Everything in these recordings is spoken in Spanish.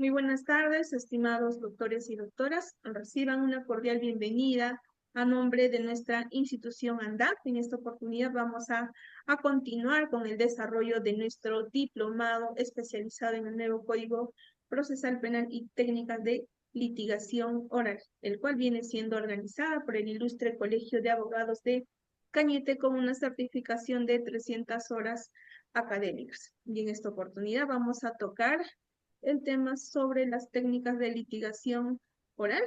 Muy buenas tardes, estimados doctores y doctoras. Reciban una cordial bienvenida a nombre de nuestra institución ANDAP. En esta oportunidad vamos a continuar con el desarrollo de nuestro diplomado especializado en el nuevo Código Procesal Penal y Técnicas de Litigación Oral, el cual viene siendo organizada por el Ilustre Colegio de Abogados de Cañete con una certificación de 300 horas académicas. Y en esta oportunidad vamos a tocar el tema sobre las técnicas de litigación oral,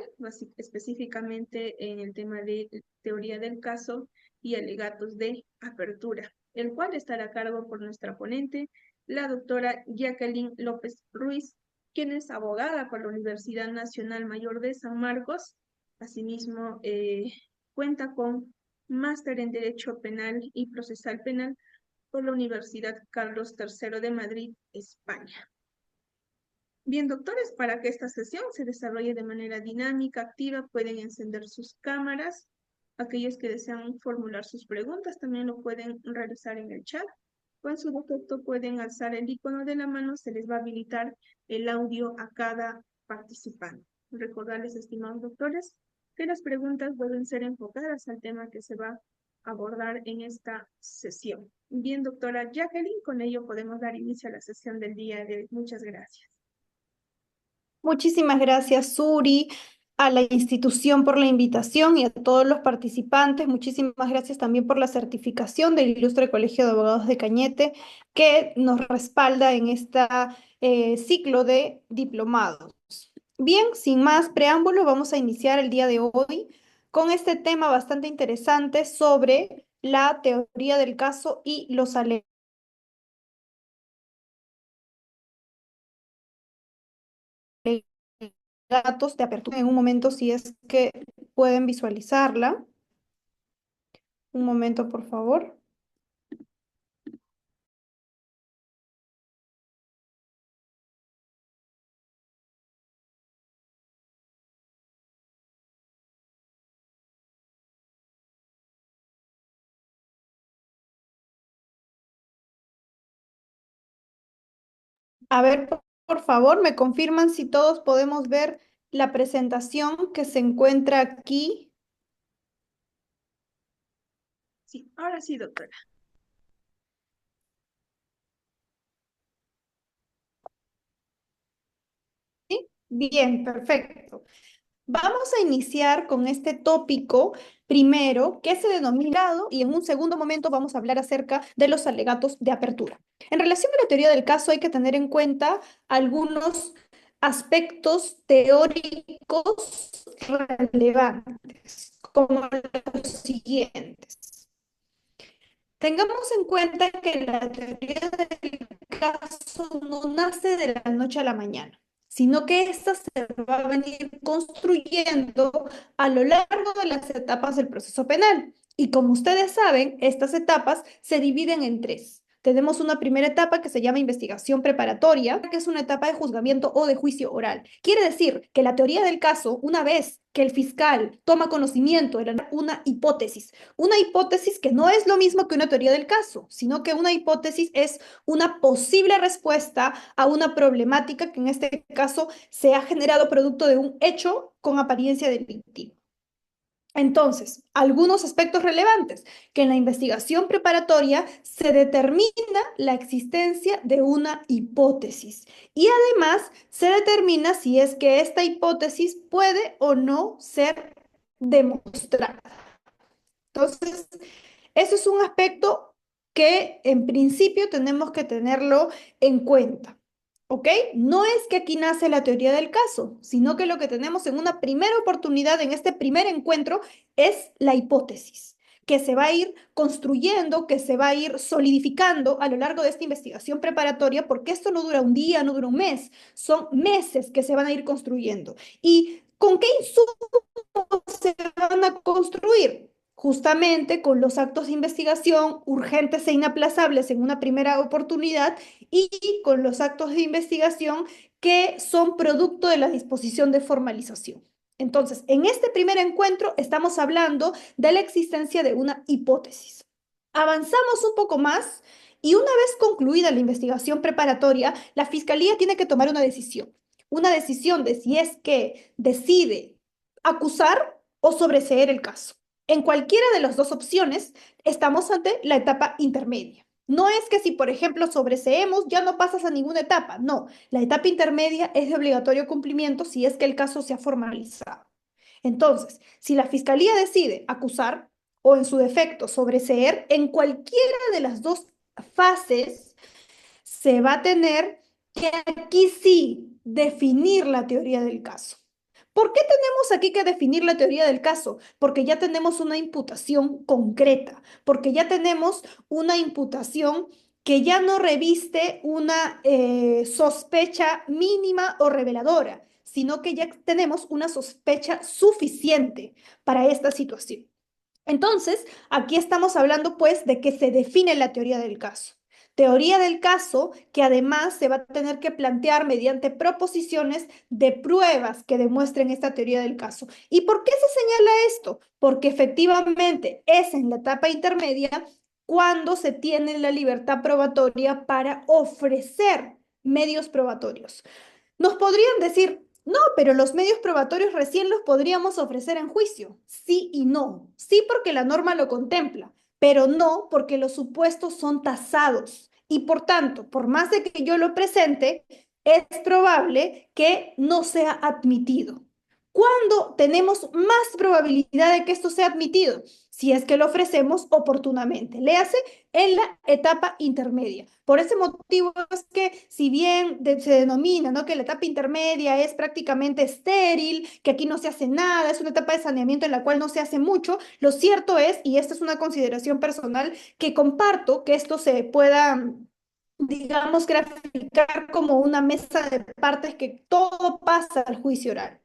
específicamente en el tema de teoría del caso y alegatos de apertura, el cual estará a cargo por nuestra ponente, la doctora Jacqueline López Ruiz, quien es abogada por la Universidad Nacional Mayor de San Marcos. Asimismo, cuenta con máster en Derecho Penal y Procesal Penal por la Universidad Carlos III de Madrid, España. Bien, doctores, para que esta sesión se desarrolle de manera dinámica, activa, pueden encender sus cámaras. Aquellos que desean formular sus preguntas también lo pueden realizar en el chat. O en su defecto pueden alzar el icono de la mano, se les va a habilitar el audio a cada participante. Recordarles, estimados doctores, que las preguntas deben ser enfocadas al tema que se va a abordar en esta sesión. Bien, doctora Jacqueline, con ello podemos dar inicio a la sesión del día de hoy. Muchas gracias. Muchísimas gracias, Suri, a la institución por la invitación y a todos los participantes. Muchísimas gracias también por la certificación del Ilustre Colegio de Abogados de Cañete, que nos respalda en este ciclo de diplomados. Bien, sin más preámbulo, vamos a iniciar el día de hoy con este tema bastante interesante sobre la teoría del caso y los alegatos de apertura. En un momento, si es que pueden visualizarla. Un momento, por favor. A ver, por favor, me confirman si todos podemos ver la presentación que se encuentra aquí. Sí, ahora sí, doctora. ¿Sí? Bien, perfecto. Vamos a iniciar con este tópico primero, que es el denominado, y en un segundo momento vamos a hablar acerca de los alegatos de apertura. En relación a la teoría del caso, hay que tener en cuenta algunos aspectos teóricos relevantes, como los siguientes. Tengamos en cuenta que la teoría del caso no nace de la noche a la mañana, sino que ésta se va a venir construyendo a lo largo de las etapas del proceso penal. Y como ustedes saben, estas etapas se dividen en tres. Tenemos una primera etapa que se llama investigación preparatoria, que es una etapa de juzgamiento o de juicio oral. Quiere decir que la teoría del caso, una vez que el fiscal toma conocimiento de una hipótesis que no es lo mismo que una teoría del caso, sino que una hipótesis es una posible respuesta a una problemática que en este caso se ha generado producto de un hecho con apariencia delictiva. Entonces, algunos aspectos relevantes, que en la investigación preparatoria se determina la existencia de una hipótesis y además se determina si es que esta hipótesis puede o no ser demostrada. Entonces, eso es un aspecto que en principio tenemos que tenerlo en cuenta. ¿Ok? No es que aquí nace la teoría del caso, sino que lo que tenemos en una primera oportunidad, en este primer encuentro, es la hipótesis, que se va a ir construyendo, que se va a ir solidificando a lo largo de esta investigación preparatoria, porque esto no dura un día, no dura un mes, son meses que se van a ir construyendo. ¿Y con qué insumos se van a construir? Justamente con los actos de investigación urgentes e inaplazables en una primera oportunidad y con los actos de investigación que son producto de la disposición de formalización. Entonces, en este primer encuentro estamos hablando de la existencia de una hipótesis. Avanzamos un poco más y una vez concluida la investigación preparatoria, la fiscalía tiene que tomar una decisión. una decisión de si es que decide acusar o sobreseer el caso. En cualquiera de las dos opciones, estamos ante la etapa intermedia. No es que si, por ejemplo, sobreseemos, ya no pasas a ninguna etapa. No, la etapa intermedia es de obligatorio cumplimiento si es que el caso se ha formalizado. Entonces, si la fiscalía decide acusar o en su defecto sobreseer, en cualquiera de las dos fases se va a tener que aquí sí definir la teoría del caso. ¿Por qué tenemos aquí que definir la teoría del caso? Porque ya tenemos una imputación concreta, porque ya tenemos una imputación que ya no reviste una sospecha mínima o reveladora, sino que ya tenemos una sospecha suficiente para esta situación. Entonces, aquí estamos hablando pues de que se define la teoría del caso. Teoría del caso que además se va a tener que plantear mediante proposiciones de pruebas que demuestren esta teoría del caso. ¿Y por qué se señala esto? Porque efectivamente es en la etapa intermedia cuando se tiene la libertad probatoria para ofrecer medios probatorios. Nos podrían decir, no, pero los medios probatorios recién los podríamos ofrecer en juicio. Sí y no. Sí porque la norma lo contempla, pero no porque los supuestos son tasados. Y por tanto, por más de que yo lo presente, es probable que no sea admitido. ¿Cuándo tenemos más probabilidad de que esto sea admitido? Si es que lo ofrecemos oportunamente. Léase en la etapa intermedia. Por ese motivo es que si bien se denomina, ¿no?, que la etapa intermedia es prácticamente estéril, que aquí no se hace nada, es una etapa de saneamiento en la cual no se hace mucho, lo cierto es, y esta es una consideración personal, que comparto que esto se pueda, digamos, graficar como una mesa de partes que todo pasa al juicio oral.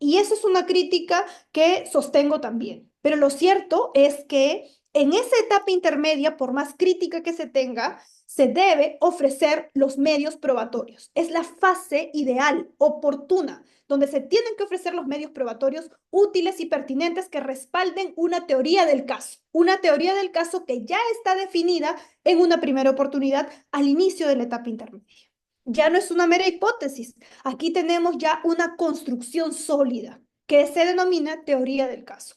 Y eso es una crítica que sostengo también. Pero lo cierto es que en esa etapa intermedia, por más crítica que se tenga, se debe ofrecer los medios probatorios. Es la fase ideal, oportuna, donde se tienen que ofrecer los medios probatorios útiles y pertinentes que respalden una teoría del caso. Una teoría del caso que ya está definida en una primera oportunidad al inicio de la etapa intermedia. Ya no es una mera hipótesis. Aquí tenemos ya una construcción sólida que se denomina teoría del caso.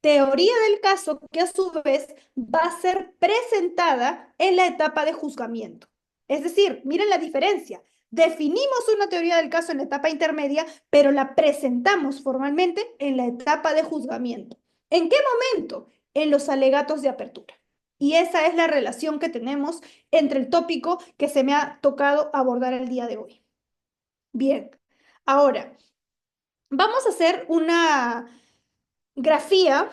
Teoría del caso que a su vez va a ser presentada en la etapa de juzgamiento. Es decir, miren la diferencia. Definimos una teoría del caso en la etapa intermedia, pero la presentamos formalmente en la etapa de juzgamiento. ¿En qué momento? En los alegatos de apertura. Y esa es la relación que tenemos entre el tópico que se me ha tocado abordar el día de hoy. Bien, ahora vamos a hacer una grafía,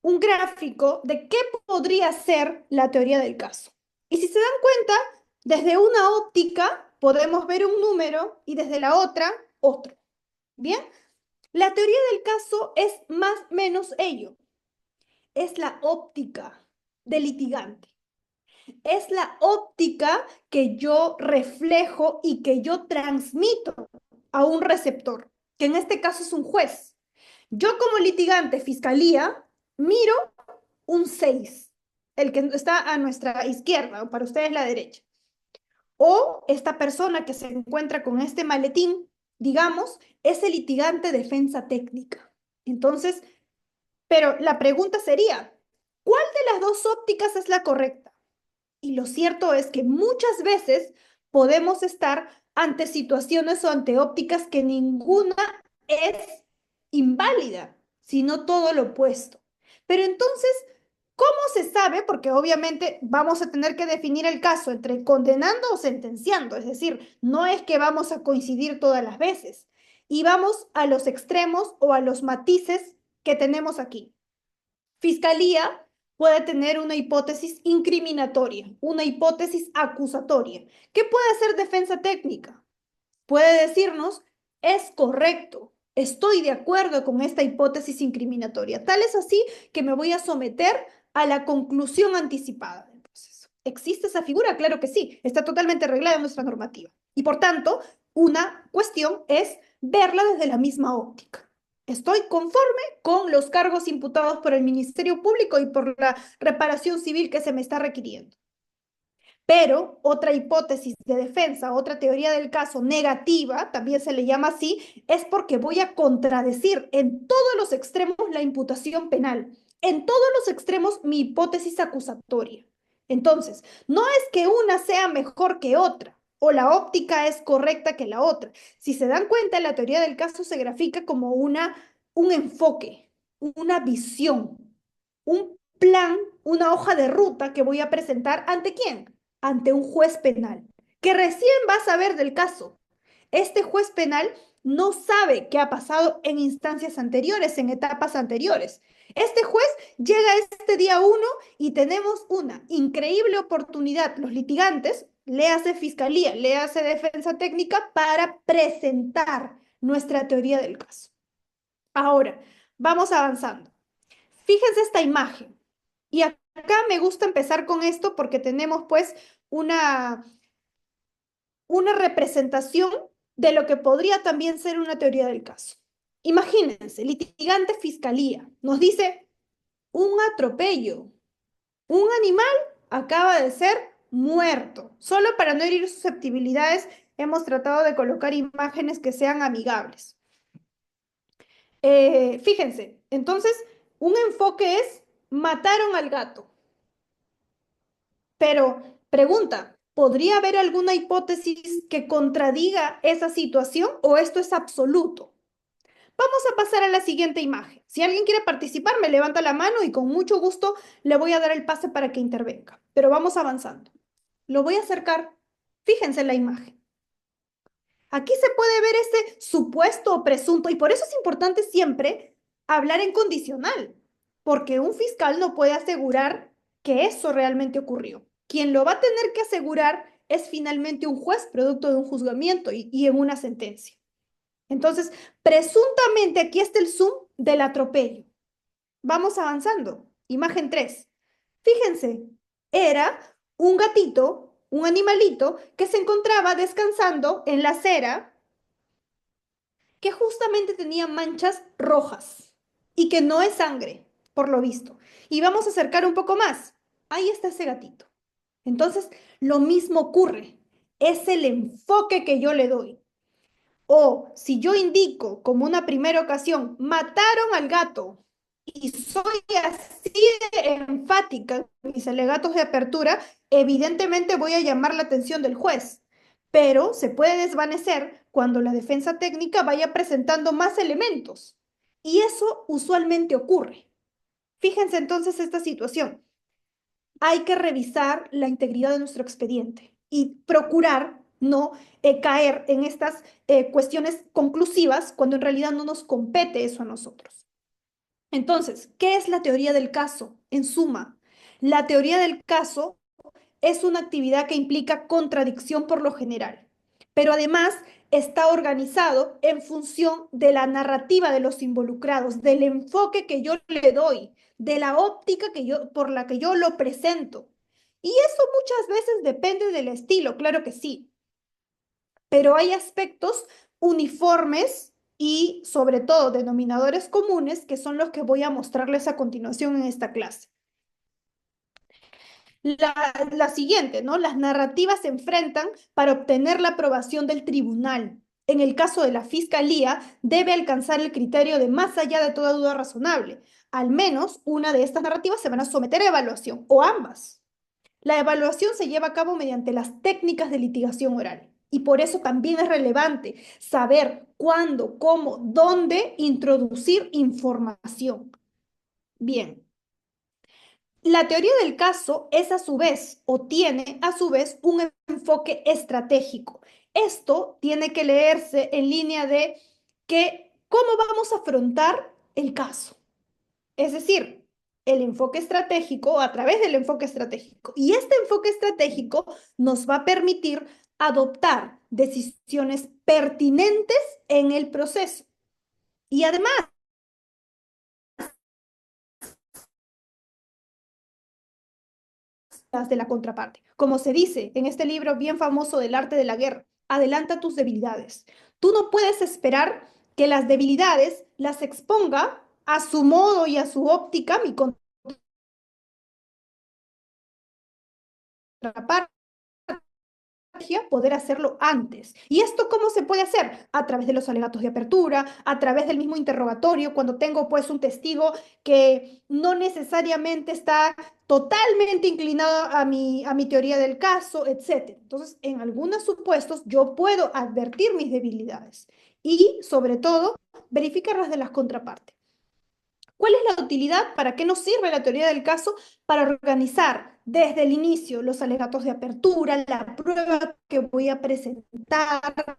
un gráfico de qué podría ser la teoría del caso. Y si se dan cuenta, desde una óptica podemos ver un número y desde la otra otro. Bien, la teoría del caso es más o menos ello. Es la óptica del litigante. Es la óptica que yo reflejo y que yo transmito a un receptor, que en este caso es un juez. Yo como litigante, fiscalía, miro un 6, el que está a nuestra izquierda o para ustedes la derecha. O esta persona que se encuentra con este maletín, digamos, es el litigante defensa técnica. Entonces, pero la pregunta sería, ¿cuál de las dos ópticas es la correcta? Y lo cierto es que muchas veces podemos estar ante situaciones o ante ópticas que ninguna es inválida, sino todo lo opuesto. Pero entonces, ¿cómo se sabe? Porque obviamente vamos a tener que definir el caso entre condenando o sentenciando, es decir, no es que vamos a coincidir todas las veces. Y vamos a los extremos o a los matices que tenemos aquí. Fiscalía puede tener una hipótesis incriminatoria, una hipótesis acusatoria. ¿Qué puede hacer defensa técnica? Puede decirnos, es correcto, estoy de acuerdo con esta hipótesis incriminatoria. Tal es así que me voy a someter a la conclusión anticipada del proceso. ¿Existe esa figura? Claro que sí, está totalmente arreglada en nuestra normativa. Y por tanto, una cuestión es verla desde la misma óptica. Estoy conforme con los cargos imputados por el Ministerio Público y por la reparación civil que se me está requiriendo. Pero otra hipótesis de defensa, otra teoría del caso negativa, también se le llama así, es porque voy a contradecir en todos los extremos la imputación penal, en todos los extremos mi hipótesis acusatoria. Entonces, no es que una sea mejor que otra o la óptica es correcta que la otra. Si se dan cuenta, la teoría del caso se grafica como un enfoque, una visión, un plan, una hoja de ruta que voy a presentar ante quién, ante un juez penal, que recién va a saber del caso. Este juez penal no sabe qué ha pasado en instancias anteriores, en etapas anteriores. Este juez llega este día uno y tenemos una increíble oportunidad, los litigantes, léase fiscalía, léase defensa técnica, para presentar nuestra teoría del caso. Ahora, vamos avanzando. Fíjense esta imagen. Y acá me gusta empezar con esto porque tenemos pues una, una representación de lo que podría también ser una teoría del caso. Imagínense, litigante fiscalía nos dice un atropello, un animal acaba de ser muerto. Solo para no herir susceptibilidades, hemos tratado de colocar imágenes que sean amigables. Fíjense, entonces, un enfoque es mataron al gato. Pero pregunta, ¿podría haber alguna hipótesis que contradiga esa situación o esto es absoluto? Vamos a pasar a la siguiente imagen. Si alguien quiere participar, me levanta la mano y con mucho gusto le voy a dar el pase para que intervenga. Pero vamos avanzando. Lo voy a acercar. Fíjense en la imagen. Aquí se puede ver ese supuesto o presunto y por eso es importante siempre hablar en condicional, porque un fiscal no puede asegurar que eso realmente ocurrió. Quien lo va a tener que asegurar es finalmente un juez producto de un juzgamiento y en una sentencia. Entonces, presuntamente aquí está el zoom del atropello. Vamos avanzando. Imagen 3. Fíjense, era un gatito, un animalito que se encontraba descansando en la acera que justamente tenía manchas rojas y que no es sangre, por lo visto. Y vamos a acercar un poco más. Ahí está ese gatito. Entonces, lo mismo ocurre. Es el enfoque que yo le doy. O si yo indico como una primera ocasión, mataron al gato y soy así de enfática en mis alegatos de apertura, evidentemente voy a llamar la atención del juez, pero se puede desvanecer cuando la defensa técnica vaya presentando más elementos. Y eso usualmente ocurre. Fíjense entonces esta situación. Hay que revisar la integridad de nuestro expediente y procurar no caer en estas cuestiones conclusivas cuando en realidad no nos compete eso a nosotros. Entonces, ¿qué es la teoría del caso? En suma, la teoría del caso es una actividad que implica contradicción por lo general, pero además está organizado en función de la narrativa de los involucrados, del enfoque que yo le doy, de la óptica por la que yo lo presento. Y eso muchas veces depende del estilo, claro que sí, pero hay aspectos uniformes y sobre todo denominadores comunes que son los que voy a mostrarles a continuación en esta clase. La siguiente, ¿no? Las narrativas se enfrentan para obtener la aprobación del tribunal. En el caso de la fiscalía, debe alcanzar el criterio de más allá de toda duda razonable. Al menos una de estas narrativas se van a someter a evaluación, o ambas. La evaluación se lleva a cabo mediante las técnicas de litigación oral. Y por eso también es relevante saber cuándo, cómo, dónde introducir información. Bien, la teoría del caso es a su vez o tiene a su vez un enfoque estratégico. Esto tiene que leerse en línea de que cómo vamos a afrontar el caso. Es decir, el enfoque estratégico a través del enfoque estratégico. Y este enfoque estratégico nos va a permitir adoptar decisiones pertinentes en el proceso. Y además, las de la contraparte. Como se dice en este libro bien famoso del arte de la guerra, adelanta tus debilidades. Tú no puedes esperar que las debilidades las exponga a su modo y a su óptica mi contraparte. estrategia poder hacerlo antes. ¿Y esto cómo se puede hacer? A través de los alegatos de apertura, a través del mismo interrogatorio, cuando tengo pues un testigo que no necesariamente está totalmente inclinado a mi teoría del caso, etc. Entonces, en algunos supuestos yo puedo advertir mis debilidades y, sobre todo, verificar las de las contrapartes. ¿Cuál es la utilidad? ¿Para qué nos sirve la teoría del caso? Para organizar desde el inicio los alegatos de apertura, la prueba que voy a presentar,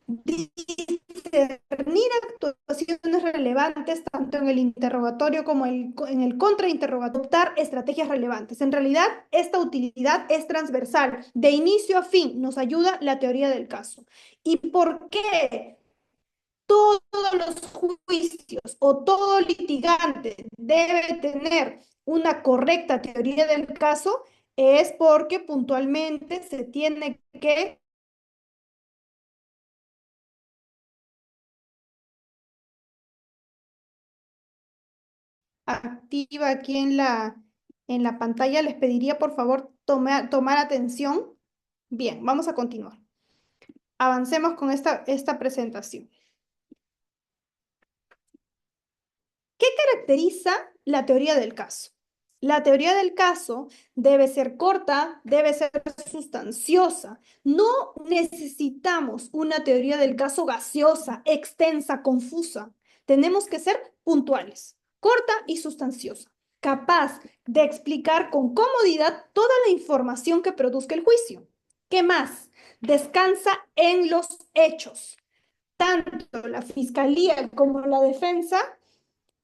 discernir actuaciones relevantes tanto en el interrogatorio como en el contrainterrogatorio, adoptar estrategias relevantes. En realidad, esta utilidad es transversal. De inicio a fin nos ayuda la teoría del caso. ¿Y por qué todos los juicios o todo litigante debe tener una correcta teoría del caso? Es porque puntualmente se tiene que activa aquí en la pantalla. Les pediría por favor tomar atención. Bien, vamos a continuar. Avancemos con esta presentación. ¿Qué caracteriza la teoría del caso? La teoría del caso debe ser corta, debe ser sustanciosa. No necesitamos una teoría del caso gaseosa, extensa, confusa. Tenemos que ser puntuales, corta y sustanciosa, capaz de explicar con comodidad toda la información que produzca el juicio. ¿Qué más? Descansa en los hechos. Tanto la fiscalía como la defensa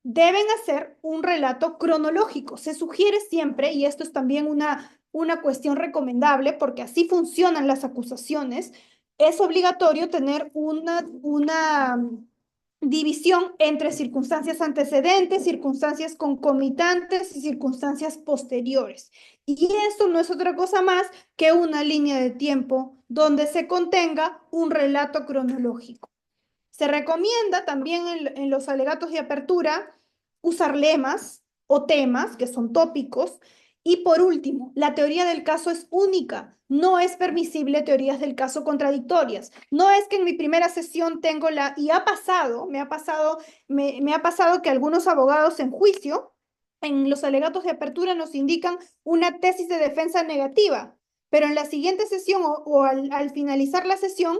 deben hacer un relato cronológico. Se sugiere siempre, y esto es también una cuestión recomendable, porque así funcionan las acusaciones, es obligatorio tener una división entre circunstancias antecedentes, circunstancias concomitantes y circunstancias posteriores. Y esto no es otra cosa más que una línea de tiempo donde se contenga un relato cronológico. Se recomienda también en los alegatos de apertura usar lemas o temas, que son tópicos. Y por último, la teoría del caso es única. No es permisible teorías del caso contradictorias. No es que en mi primera sesión tengo y ha pasado, me ha pasado que algunos abogados en juicio, en los alegatos de apertura nos indican una tesis de defensa negativa, pero en la siguiente sesión o al finalizar la sesión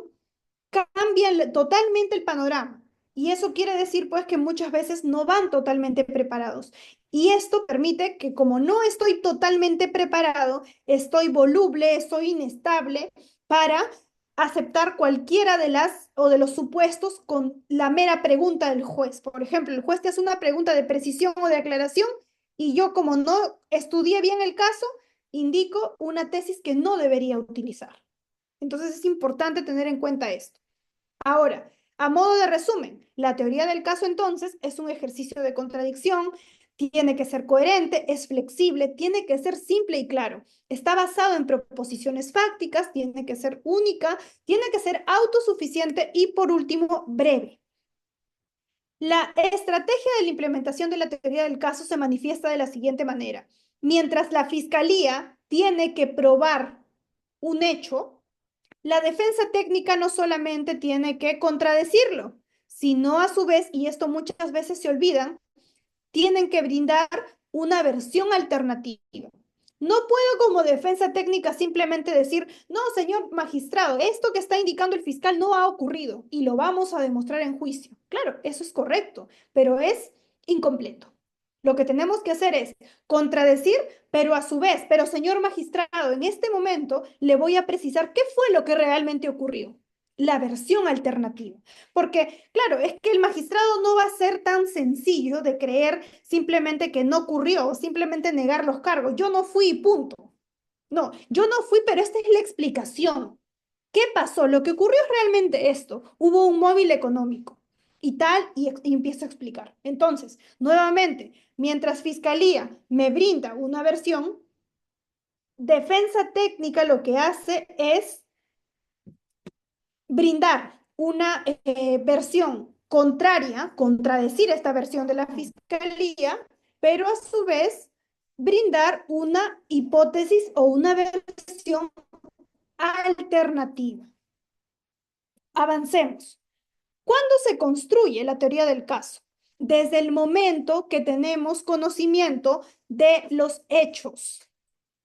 cambian totalmente el panorama. Y eso quiere decir, pues, que muchas veces no van totalmente preparados. Y esto permite que como no estoy totalmente preparado, estoy voluble, estoy inestable para aceptar cualquiera de las o de los supuestos con la mera pregunta del juez. Por ejemplo, el juez te hace una pregunta de precisión o de aclaración y yo como no estudié bien el caso, indico una tesis que no debería utilizar. Entonces es importante tener en cuenta esto. Ahora, a modo de resumen, la teoría del caso entonces es un ejercicio de contradicción, tiene que ser coherente, es flexible, tiene que ser simple y claro. Está basado en proposiciones fácticas, tiene que ser única, tiene que ser autosuficiente y por último, breve. La estrategia de la implementación de la teoría del caso se manifiesta de la siguiente manera. Mientras la fiscalía tiene que probar un hecho, la defensa técnica no solamente tiene que contradecirlo, sino a su vez, y esto muchas veces se olvida, tienen que brindar una versión alternativa. No puedo como defensa técnica simplemente decir, no, señor magistrado, esto que está indicando el fiscal no ha ocurrido y lo vamos a demostrar en juicio. Claro, eso es correcto, pero es incompleto. Lo que tenemos que hacer es contradecir, pero a su vez, pero señor magistrado, en este momento le voy a precisar qué fue lo que realmente ocurrió, la versión alternativa. Porque, claro, es que el magistrado no va a ser tan sencillo de creer simplemente que no ocurrió o simplemente negar los cargos. Yo no fui, punto. No, yo no fui, pero esta es la explicación. ¿Qué pasó? Lo que ocurrió es realmente esto. Hubo un móvil económico y tal, y empiezo a explicar. Entonces, nuevamente, mientras Fiscalía me brinda una versión, Defensa Técnica lo que hace es brindar una versión contraria, contradecir esta versión de la fiscalía, pero a su vez brindar una hipótesis o una versión alternativa. Avancemos. ¿Cuándo se construye la teoría del caso? Desde el momento que tenemos conocimiento de los hechos.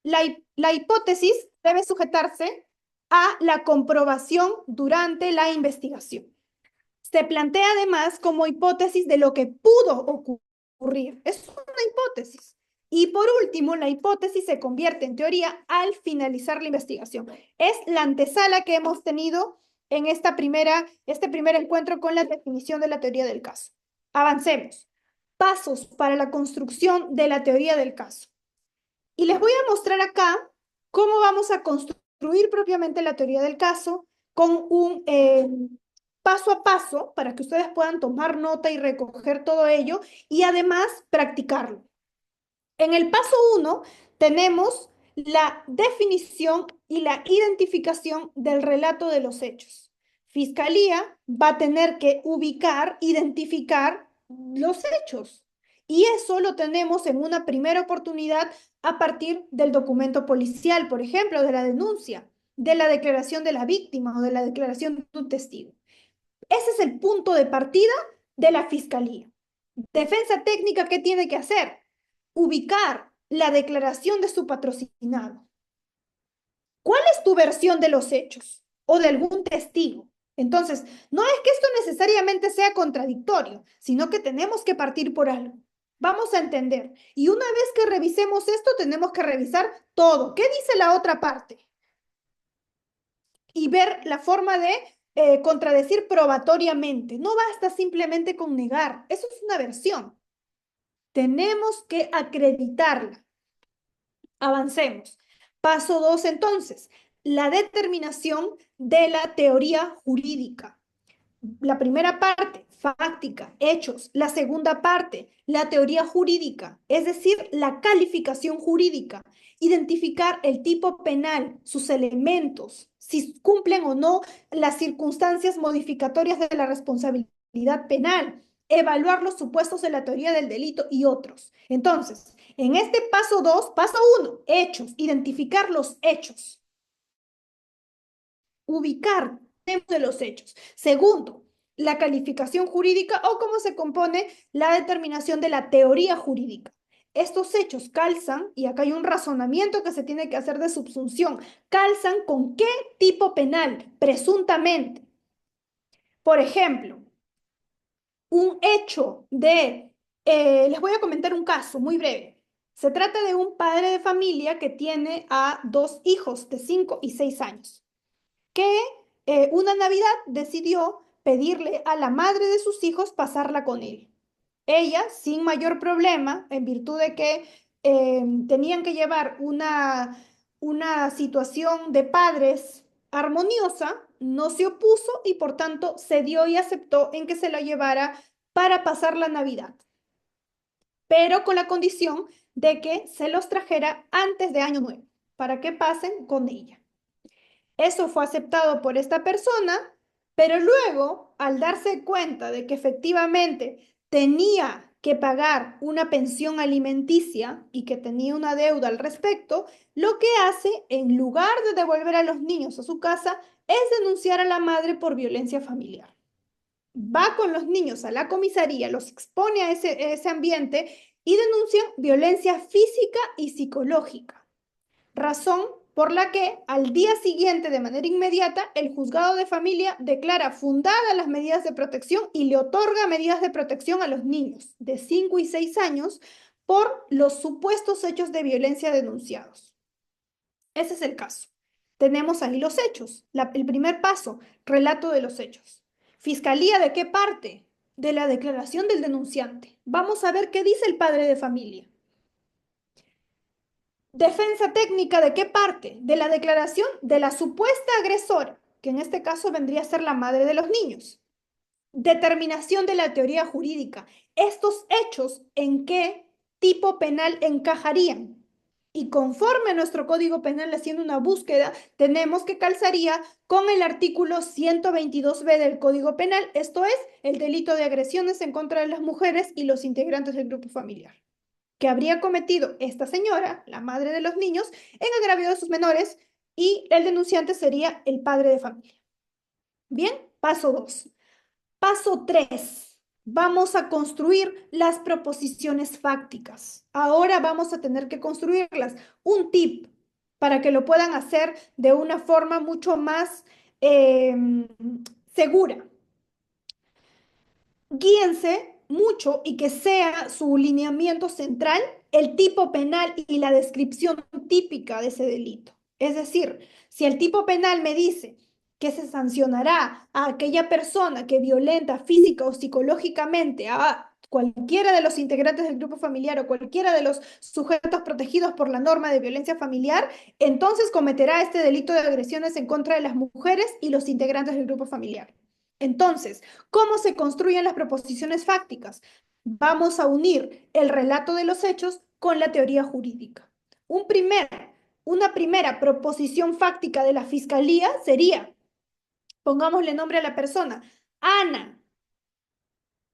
La hipótesis debe sujetarse a la comprobación durante la investigación. Se plantea además como hipótesis de lo que pudo ocurrir. Es una hipótesis. Y por último, la hipótesis se convierte en teoría al finalizar la investigación. Es la antesala que hemos tenido en este primer encuentro con la definición de la teoría del caso. Avancemos. Pasos para la construcción de la teoría del caso. Y les voy a mostrar acá cómo vamos a construir propiamente la teoría del caso con un paso a paso para que ustedes puedan tomar nota y recoger todo ello y además practicarlo. En el paso 1 tenemos la definición y la identificación del relato de los hechos. Fiscalía va a tener que ubicar, identificar los hechos. Y eso lo tenemos en una primera oportunidad a partir del documento policial, por ejemplo, de la denuncia, de la declaración de la víctima o de la declaración de un testigo. Ese es el punto de partida de la fiscalía. Defensa técnica, ¿qué tiene que hacer? Ubicar la declaración de su patrocinado. ¿Cuál es tu versión de los hechos o de algún testigo? Entonces, no es que esto necesariamente sea contradictorio, sino que tenemos que partir por algo. Vamos a entender. Y una vez que revisemos esto, tenemos que revisar todo. ¿Qué dice la otra parte? Y ver la forma de contradecir probatoriamente. No basta simplemente con negar. Eso es una versión. Tenemos que acreditarla. Avancemos. Paso 2, entonces, la determinación de la teoría jurídica. La primera parte, fáctica, hechos. La segunda parte, la teoría jurídica, es decir, la calificación jurídica. Identificar el tipo penal, sus elementos, si cumplen o no las circunstancias modificatorias de la responsabilidad penal, evaluar los supuestos de la teoría del delito y otros. Entonces, en este paso 2, paso 1, hechos, identificar los hechos. Ubicar de los hechos. Segundo, la calificación jurídica o cómo se compone la determinación de la teoría jurídica. Estos hechos calzan, y acá hay un razonamiento que se tiene que hacer de subsunción, calzan con qué tipo penal, presuntamente. Por ejemplo, un hecho les voy a comentar un caso muy breve. Se trata de un padre de familia que tiene a 2 hijos de 5 y 6 años, que una Navidad decidió pedirle a la madre de sus hijos pasarla con él. Ella, sin mayor problema, en virtud de que tenían que llevar una situación de padres armoniosa, no se opuso y por tanto cedió y aceptó en que se la llevara para pasar la Navidad, pero con la condición de que se los trajera antes de Año Nuevo, para que pasen con ella. Eso fue aceptado por esta persona, pero luego, al darse cuenta de que efectivamente tenía que pagar una pensión alimenticia y que tenía una deuda al respecto, lo que hace, en lugar de devolver a los niños a su casa, es denunciar a la madre por violencia familiar. Va con los niños a la comisaría, los expone a ese ambiente y denuncian violencia física y psicológica. Razón por la que al día siguiente, de manera inmediata, el juzgado de familia declara fundadas las medidas de protección y le otorga medidas de protección a los niños de 5 y 6 años por los supuestos hechos de violencia denunciados. Ese es el caso. Tenemos ahí los hechos. El primer paso, relato de los hechos. ¿Fiscalía de qué parte? De la declaración del denunciante. Vamos a ver qué dice el padre de familia. Defensa técnica, ¿de qué parte? De la declaración de la supuesta agresora, que en este caso vendría a ser la madre de los niños. Determinación de la teoría jurídica. Estos hechos, ¿en qué tipo penal encajarían? Y conforme a nuestro Código Penal haciendo una búsqueda, tenemos que calzaría con el artículo 122b del Código Penal, esto es, el delito de agresiones en contra de las mujeres y los integrantes del grupo familiar, que habría cometido esta señora, la madre de los niños, en agravio de sus menores y el denunciante sería el padre de familia. Bien, paso 2. Paso 3. Vamos a construir las proposiciones fácticas. Ahora vamos a tener que construirlas. Un tip para que lo puedan hacer de una forma mucho más eh, segura. Guíense mucho y que sea su lineamiento central el tipo penal y la descripción típica de ese delito. Es decir, si el tipo penal me dice que se sancionará a aquella persona que violenta física o psicológicamente a cualquiera de los integrantes del grupo familiar o cualquiera de los sujetos protegidos por la norma de violencia familiar, entonces cometerá este delito de agresiones en contra de las mujeres y los integrantes del grupo familiar. Entonces, ¿cómo se construyen las proposiciones fácticas? Vamos a unir el relato de los hechos con la teoría jurídica. Una primera proposición fáctica de la fiscalía sería, pongámosle nombre a la persona, Ana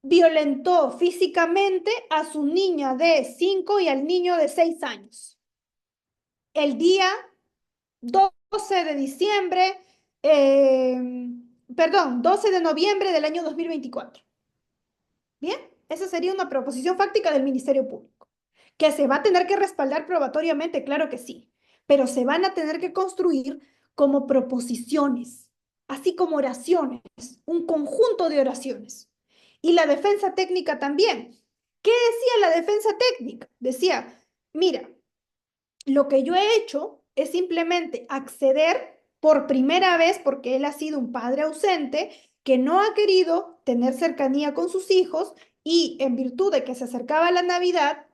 violentó físicamente a su niña de 5 y al niño de 6 años. El día 12 de diciembre, perdón, 12 de noviembre del año 2024. Bien, esa sería una proposición fáctica del Ministerio Público, que se va a tener que respaldar probatoriamente, claro que sí, pero se van a tener que construir como proposiciones, así como oraciones, un conjunto de oraciones. Y la defensa técnica también. ¿Qué decía la defensa técnica? Decía, mira, lo que yo he hecho es simplemente acceder por primera vez, porque él ha sido un padre ausente, que no ha querido tener cercanía con sus hijos y en virtud de que se acercaba la Navidad,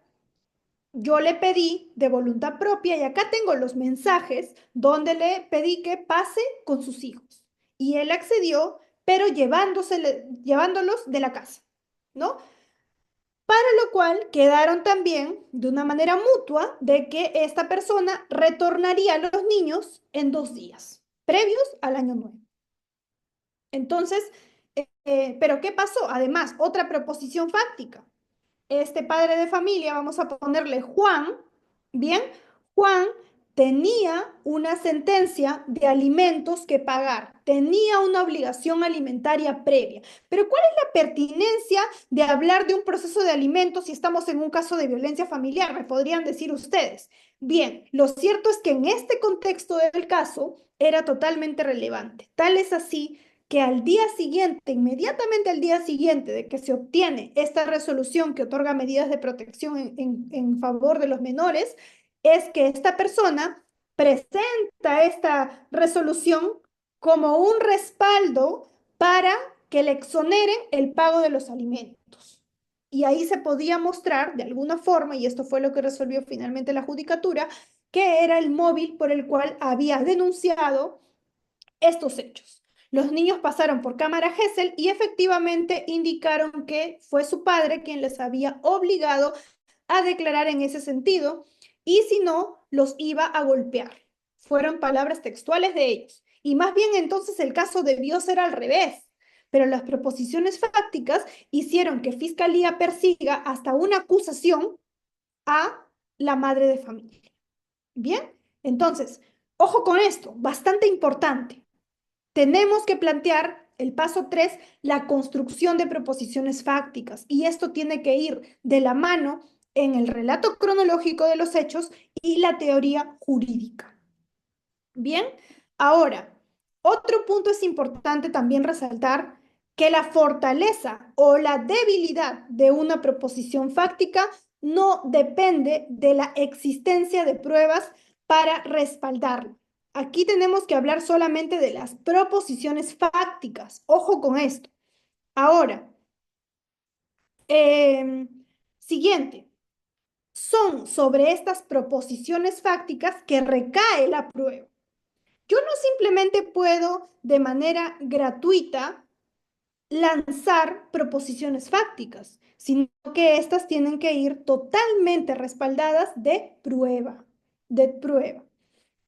yo le pedí de voluntad propia y acá tengo los mensajes donde le pedí que pase con sus hijos. Y él accedió, pero llevándolos de la casa, ¿no? Para lo cual quedaron también de una manera mutua de que esta persona retornaría a los niños en 2 días, previos al año nuevo. Entonces, ¿pero qué pasó? Además, otra proposición fáctica. Este padre de familia, vamos a ponerle Juan, ¿bien? Juan tenía una sentencia de alimentos que pagar, tenía una obligación alimentaria previa. Pero ¿cuál es la pertinencia de hablar de un proceso de alimentos si estamos en un caso de violencia familiar? Me podrían decir ustedes. Bien, lo cierto es que en este contexto del caso era totalmente relevante. Tal es así que al día siguiente, inmediatamente al día siguiente de que se obtiene esta resolución que otorga medidas de protección en favor de los menores, es que esta persona presenta esta resolución como un respaldo para que le exoneren el pago de los alimentos. Y ahí se podía mostrar de alguna forma, y esto fue lo que resolvió finalmente la judicatura, que era el móvil por el cual había denunciado estos hechos. Los niños pasaron por cámara Gesell y efectivamente indicaron que fue su padre quien les había obligado a declarar en ese sentido y si no, los iba a golpear. Fueron palabras textuales de ellos. Y más bien entonces el caso debió ser al revés. Pero las proposiciones fácticas hicieron que Fiscalía persiga hasta una acusación a la madre de familia. Bien, entonces, ojo con esto, bastante importante. Tenemos que plantear el paso 3, la construcción de proposiciones fácticas. Y esto tiene que ir de la mano en el relato cronológico de los hechos y la teoría jurídica. Bien, ahora, otro punto es importante también resaltar que la fortaleza o la debilidad de una proposición fáctica no depende de la existencia de pruebas para respaldarla. Aquí tenemos que hablar solamente de las proposiciones fácticas. Ojo con esto. Ahora, siguiente. Son sobre estas proposiciones fácticas que recae la prueba. Yo no simplemente puedo de manera gratuita lanzar proposiciones fácticas, sino que estas tienen que ir totalmente respaldadas de prueba, de prueba.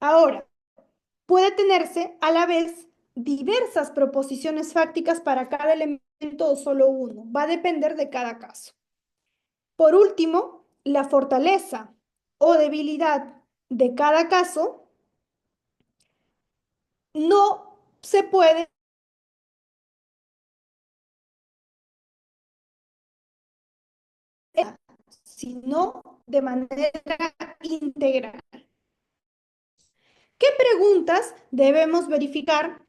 Ahora, puede tenerse a la vez diversas proposiciones fácticas para cada elemento o solo uno. Va a depender de cada caso. Por último, la fortaleza o debilidad de cada caso no se puede sino de manera integral. ¿Qué preguntas debemos verificar?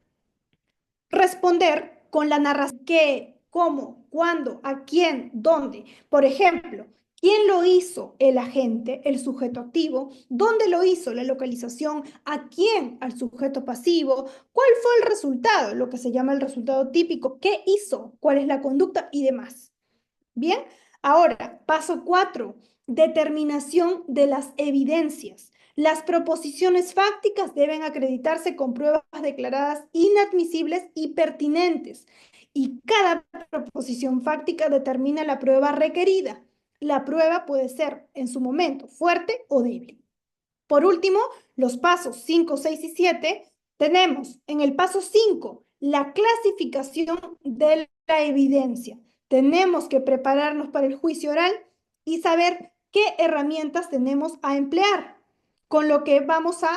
Responder con la narración qué, cómo, cuándo, a quién, dónde. Por ejemplo, ¿quién lo hizo? El agente, el sujeto activo. ¿Dónde lo hizo? La localización. ¿A quién? Al sujeto pasivo. ¿Cuál fue el resultado? Lo que se llama el resultado típico. ¿Qué hizo? ¿Cuál es la conducta? Y demás. Bien, ahora, paso 4, determinación de las evidencias. Las proposiciones fácticas deben acreditarse con pruebas declaradas inadmisibles y pertinentes. Y cada proposición fáctica determina la prueba requerida. La prueba puede ser en su momento fuerte o débil. Por último, los pasos 5, 6 y 7, tenemos en el paso 5 la clasificación de la evidencia. Tenemos que prepararnos para el juicio oral y saber qué herramientas tenemos a emplear, con lo que vamos a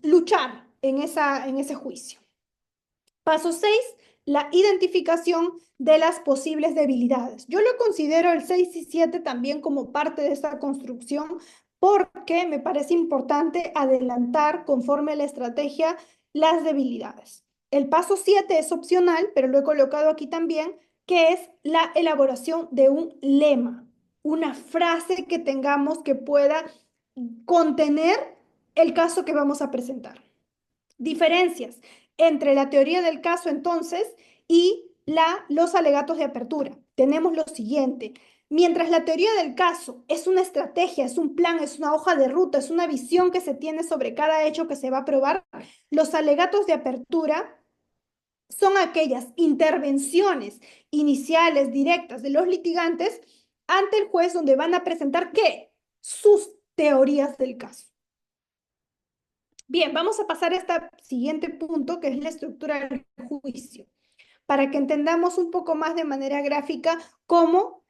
luchar en ese juicio. Paso 6, la identificación de las posibles debilidades. Yo lo considero el 6 y 7 también como parte de esta construcción porque me parece importante adelantar conforme a la estrategia las debilidades. El paso 7 es opcional, pero lo he colocado aquí también, que es la elaboración de un lema, una frase que tengamos que pueda contener el caso que vamos a presentar. Diferencias entre la teoría del caso entonces y los alegatos de apertura. Tenemos lo siguiente. Mientras la teoría del caso es una estrategia, es un plan, es una hoja de ruta, es una visión que se tiene sobre cada hecho que se va a probar, los alegatos de apertura son aquellas intervenciones iniciales, directas de los litigantes ante el juez donde van a presentar ¿qué? Sus teorías del caso. Bien, vamos a pasar a este siguiente punto, que es la estructura del juicio, para que entendamos un poco más de manera gráfica cómo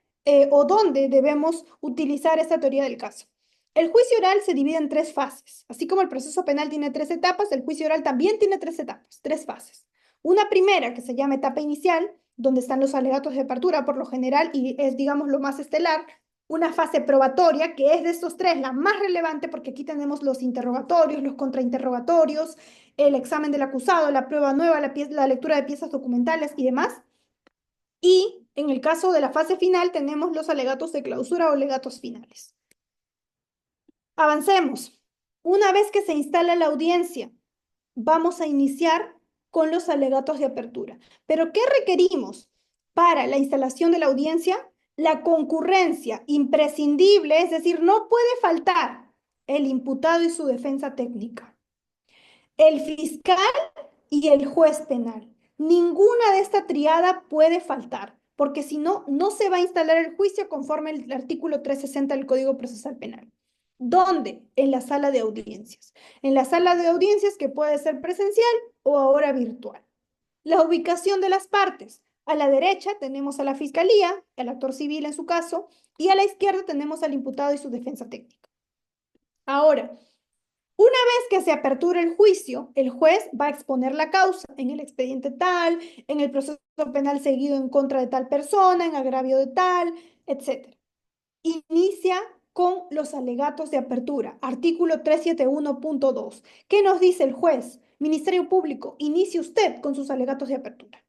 o dónde debemos utilizar esta teoría del caso. El juicio oral se divide en 3 fases. Así como el proceso penal tiene 3 etapas, el juicio oral también tiene 3 etapas, 3 fases. Una primera que se llama etapa inicial, donde están los alegatos de apertura por lo general y es, digamos, lo más estelar. Una fase probatoria, que es de estos 3 la más relevante porque aquí tenemos los interrogatorios, los contrainterrogatorios, el examen del acusado, la prueba nueva, la lectura de piezas documentales y demás. Y en el caso de la fase final tenemos los alegatos de clausura o alegatos finales. Avancemos. Una vez que se instala la audiencia, vamos a iniciar con los alegatos de apertura. ¿Pero qué requerimos para la instalación de la audiencia? La concurrencia imprescindible, es decir, no puede faltar el imputado y su defensa técnica, el fiscal y el juez penal. Ninguna de esta triada puede faltar, porque si no, no se va a instalar el juicio conforme el artículo 360 del Código Procesal Penal. ¿Dónde? En la sala de audiencias. En la sala de audiencias que puede ser presencial o ahora virtual. La ubicación de las partes. A la derecha tenemos a la fiscalía, el actor civil en su caso, y a la izquierda tenemos al imputado y su defensa técnica. Ahora, una vez que se apertura el juicio, el juez va a exponer la causa en el expediente tal, en el proceso penal seguido en contra de tal persona, en agravio de tal, etc. Inicia con los alegatos de apertura. Artículo 371.2. ¿Qué nos dice el juez? Ministerio Público, inicie usted con sus alegatos de apertura.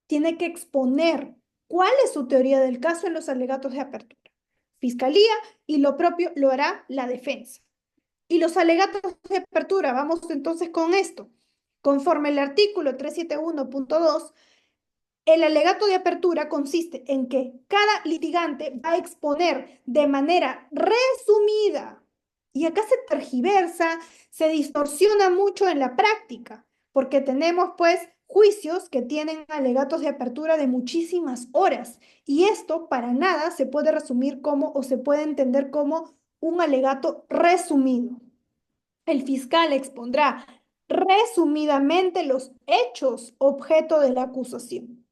Tiene que exponer cuál es su teoría del caso en los alegatos de apertura. Fiscalía y lo propio lo hará la defensa. Y los alegatos de apertura, vamos entonces con esto. Conforme el artículo 371.2, el alegato de apertura consiste en que cada litigante va a exponer de manera resumida, y acá se tergiversa, se distorsiona mucho en la práctica, porque tenemos pues juicios que tienen alegatos de apertura de muchísimas horas, y esto para nada se puede resumir como o se puede entender como un alegato resumido. El fiscal expondrá resumidamente los hechos objeto de la acusación,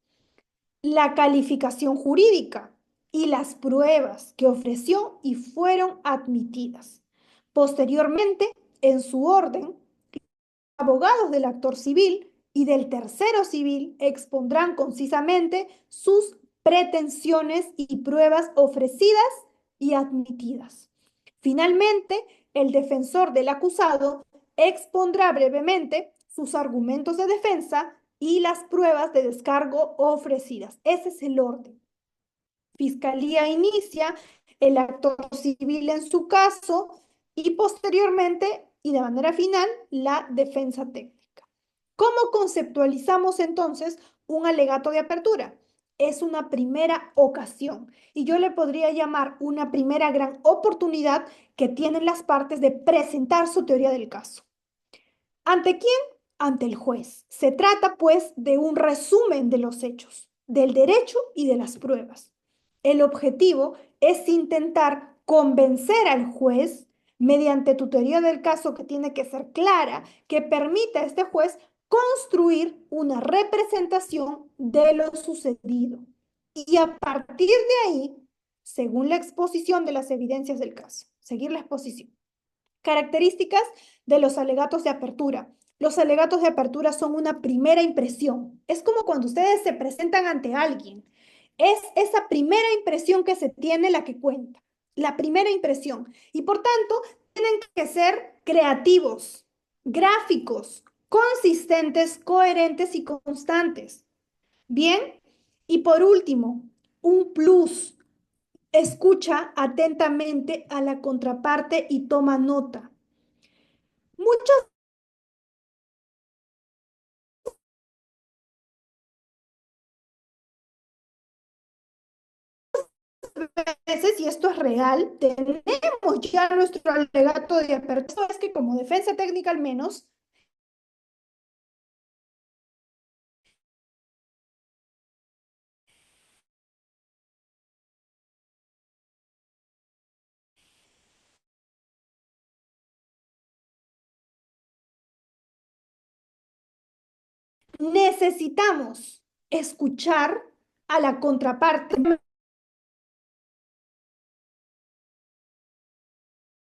la calificación jurídica y las pruebas que ofreció y fueron admitidas. Posteriormente, en su orden, abogados del actor civil y del tercero civil expondrán concisamente sus pretensiones y pruebas ofrecidas y admitidas. Finalmente, el defensor del acusado expondrá brevemente sus argumentos de defensa y las pruebas de descargo ofrecidas. Ese es el orden. Fiscalía inicia, el actor civil en su caso y posteriormente y de manera final la defensa técnica. ¿Cómo conceptualizamos entonces un alegato de apertura? Es una primera ocasión y yo le podría llamar una primera gran oportunidad que tienen las partes de presentar su teoría del caso. ¿Ante quién? Ante el juez. Se trata, pues, de un resumen de los hechos, del derecho y de las pruebas. El objetivo es intentar convencer al juez mediante tu teoría del caso que tiene que ser clara, que permita a este juez construir una representación de lo sucedido. Y a partir de ahí, según la exposición de las evidencias del caso, seguir la exposición. Características de los alegatos de apertura. Los alegatos de apertura son una primera impresión. Es como cuando ustedes se presentan ante alguien. Es esa primera impresión que se tiene la que cuenta. La primera impresión. Y por tanto, tienen que ser creativos, gráficos, consistentes, coherentes y constantes. Bien. Y por último, un plus. Escucha atentamente a la contraparte y toma nota. Muchas veces, y esto es real, tenemos ya nuestro alegato de apertura. Es que como defensa técnica al menos, necesitamos escuchar a la contraparte.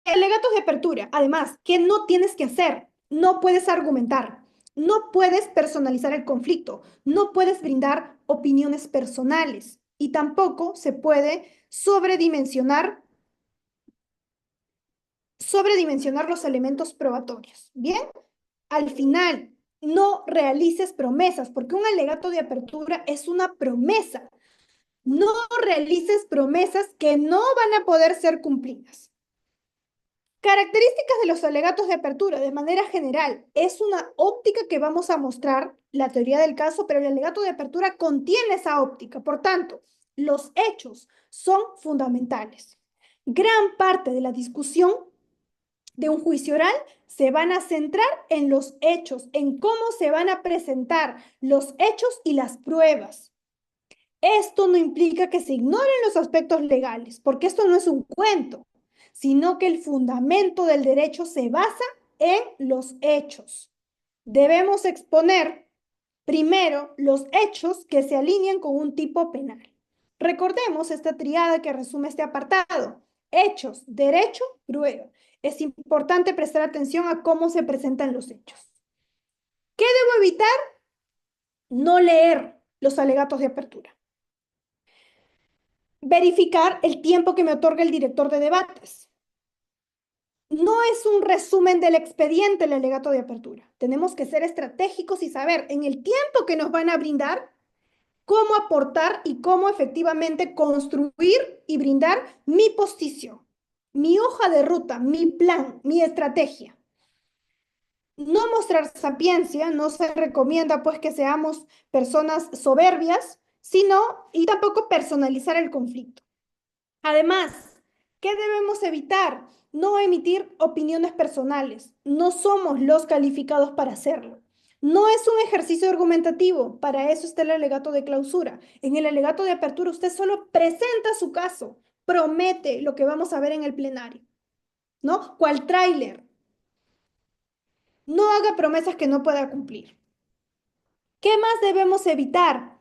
Alegatos de apertura, además, ¿qué no tienes que hacer? No puedes argumentar, no puedes personalizar el conflicto, no puedes brindar opiniones personales y tampoco se puede sobredimensionar los elementos probatorios. ¿Bien? Al final, no realices promesas, porque un alegato de apertura es una promesa. No realices promesas que no van a poder ser cumplidas. Características de los alegatos de apertura, de manera general, es una óptica que vamos a mostrar, la teoría del caso, pero el alegato de apertura contiene esa óptica. Por tanto, los hechos son fundamentales. Gran parte de la discusión de un juicio oral se van a centrar en los hechos, en cómo se van a presentar los hechos y las pruebas. Esto no implica que se ignoren los aspectos legales, porque esto no es un cuento, sino que el fundamento del derecho se basa en los hechos. Debemos exponer primero los hechos que se alinean con un tipo penal. Recordemos esta triada que resume este apartado. Hechos, derecho, prueba. Es importante prestar atención a cómo se presentan los hechos. ¿Qué debo evitar? No leer los alegatos de apertura. Verificar el tiempo que me otorga el director de debates. No es un resumen del expediente el alegato de apertura. Tenemos que ser estratégicos y saber en el tiempo que nos van a brindar cómo aportar y cómo efectivamente construir y brindar mi posición, mi hoja de ruta, mi plan, mi estrategia. No mostrar sapiencia, no se recomienda pues que seamos personas soberbias, sino y tampoco personalizar el conflicto. Además, ¿qué debemos evitar? No emitir opiniones personales. No somos los calificados para hacerlo. No es un ejercicio argumentativo. Para eso está el alegato de clausura. En el alegato de apertura usted solo presenta su caso, promete lo que vamos a ver en el plenario, ¿no? ¿Cuál tráiler? No haga promesas que no pueda cumplir. ¿Qué más debemos evitar?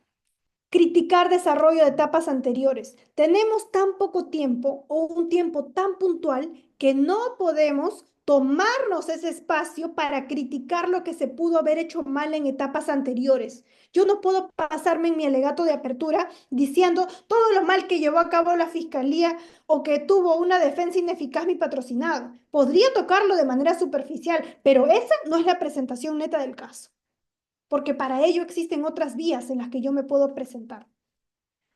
Criticar desarrollo de etapas anteriores. Tenemos tan poco tiempo o un tiempo tan puntual que no podemos tomarnos ese espacio para criticar lo que se pudo haber hecho mal en etapas anteriores. Yo no puedo pasarme en mi alegato de apertura diciendo todo lo mal que llevó a cabo la fiscalía o que tuvo una defensa ineficaz mi patrocinado. Podría tocarlo de manera superficial, pero esa no es la presentación neta del caso, porque para ello existen otras vías en las que yo me puedo presentar.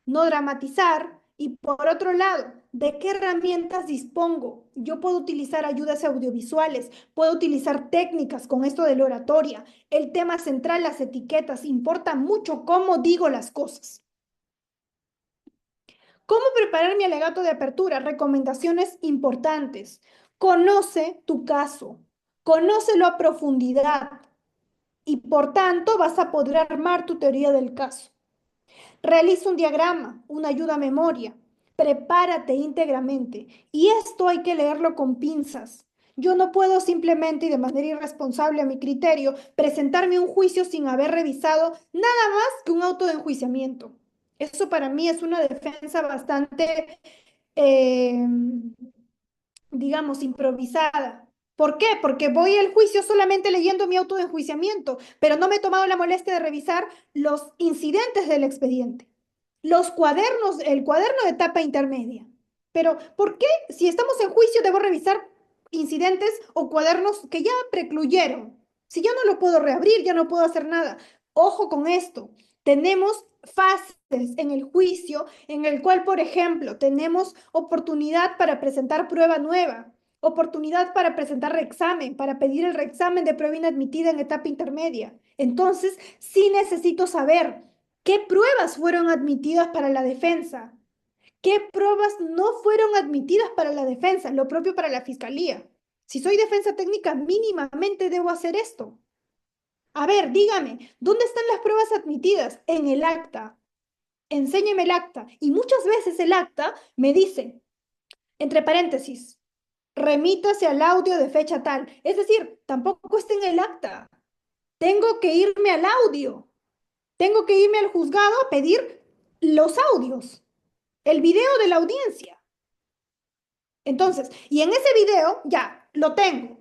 No dramatizar. Y por otro lado, ¿de qué herramientas dispongo? Yo puedo utilizar ayudas audiovisuales, puedo utilizar técnicas con esto de la oratoria. El tema central, las etiquetas, importa mucho cómo digo las cosas. ¿Cómo preparar mi alegato de apertura? Recomendaciones importantes. Conoce tu caso, conócelo a profundidad y por tanto vas a poder armar tu teoría del caso. Realiza un diagrama, una ayuda a memoria. Prepárate íntegramente. Y esto hay que leerlo con pinzas. Yo no puedo simplemente y de manera irresponsable a mi criterio presentarme un juicio sin haber revisado nada más que un auto de enjuiciamiento. Eso para mí es una defensa bastante, eh, digamos, improvisada. ¿Por qué? Porque voy al juicio solamente leyendo mi auto de enjuiciamiento, pero no me he tomado la molestia de revisar los incidentes del expediente. Los cuadernos, el cuaderno de etapa intermedia. Pero, ¿por qué si estamos en juicio debo revisar incidentes o cuadernos que ya precluyeron? Si yo no lo puedo reabrir, ya no puedo hacer nada. Ojo con esto. Tenemos fases en el juicio en el cual, por ejemplo, tenemos oportunidad para presentar prueba nueva, oportunidad para presentar reexamen, para pedir el reexamen de prueba inadmitida en etapa intermedia. Entonces, sí necesito saber qué pruebas fueron admitidas para la defensa, qué pruebas no fueron admitidas para la defensa, lo propio para la fiscalía. Si soy defensa técnica, mínimamente debo hacer esto. A ver, dígame, ¿dónde están las pruebas admitidas? En el acta. Enséñeme el acta. Y muchas veces el acta me dice, entre paréntesis, remítase al audio de fecha tal. Es decir, tampoco está en el acta. Tengo que irme al audio. Tengo que irme al juzgado a pedir los audios, el video de la audiencia. Entonces, y en ese video ya lo tengo.